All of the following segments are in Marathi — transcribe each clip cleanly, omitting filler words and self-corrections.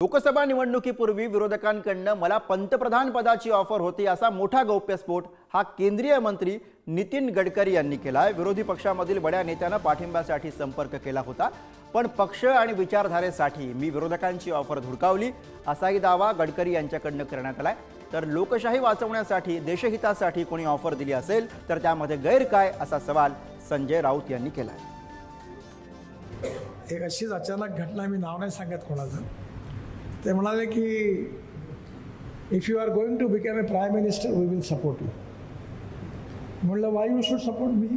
लोकसभा निवडणुकीपूर्वी विरोधकांकडून मला पंतप्रधान पदाची ऑफर होती असा मोठा गौप्यस्फोट हा केंद्रीय मंत्री नितीन गडकरी यांनी केलाय। विरोधी पक्षामधील बड्या नेत्यानं पाठिंब्यासाठी संपर्क केला होता, पण पक्ष आणि विचारधारेसाठी मी विरोधकांची ऑफर धुडकावली असाही दावा गडकरी यांच्याकडून करण्यात आलाय। तर लोकशाही वाचवण्यासाठी देशहितासाठी कोणी ऑफर दिली असेल तर त्यामध्ये गैर काय असा सवाल संजय राऊत यांनी केलाय। एक अशीच अचानक घटना, मी नाव नाही सांगत कोणाचं, ते म्हणाले की if you are going to become a prime minister we will support you. म्हणलं why you should support me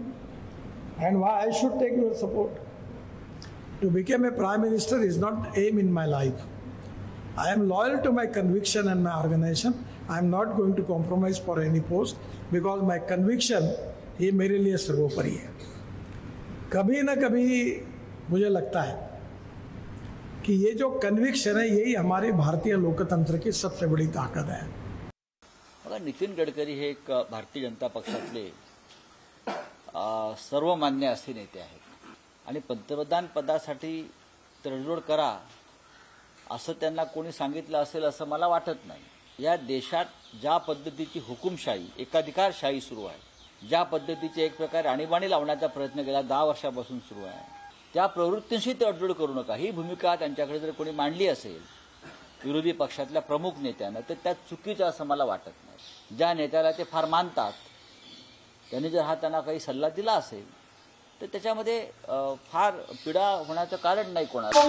and why I should take your support. To become a prime minister is not aim in my life. I am loyal to my conviction and my organization. I am not going to compromise for any post because my conviction ये मेरे लिए सर्वोपरि है। कभी ना कभी मुझे लगता है कि ये जो कन्विक्शन है यही हमारे भारतीय लोकतंत्र की सबसे बड़ी ताकत है। बघा, नितीन गडकरी हे एक भारतीय जनता पक्षातले सर्वमान्य असे नेते आहेत आणि पंतप्रधान पदासाठी तडजोड करा असं त्यांना कोणी सांगितलं असेल असं मला वाटत नाही। या देशात ज्या पद्धतीची हुकुमशाही, एकाधिकारशाही सुरू आहे, ज्या पद्धतीचे एक प्रकारे आणीबाणी लावण्याचा प्रयत्न गेला 10 वर्षापासून सुरू आहे, त्या प्रवृत्तींशी तडजोड करू नका ही भूमिका त्यांच्याकडे जर कोणी मांडली असेल विरोधी पक्षातल्या प्रमुख नेत्यानं तर त्यात चुकीचं असं मला वाटत नाही। ज्या नेत्याला ते फार मानतात त्यांनी जर हा त्यांना काही सल्ला दिला असेल तर त्याच्यामध्ये फार पीडा होण्याचं कारण नाही कोणाला।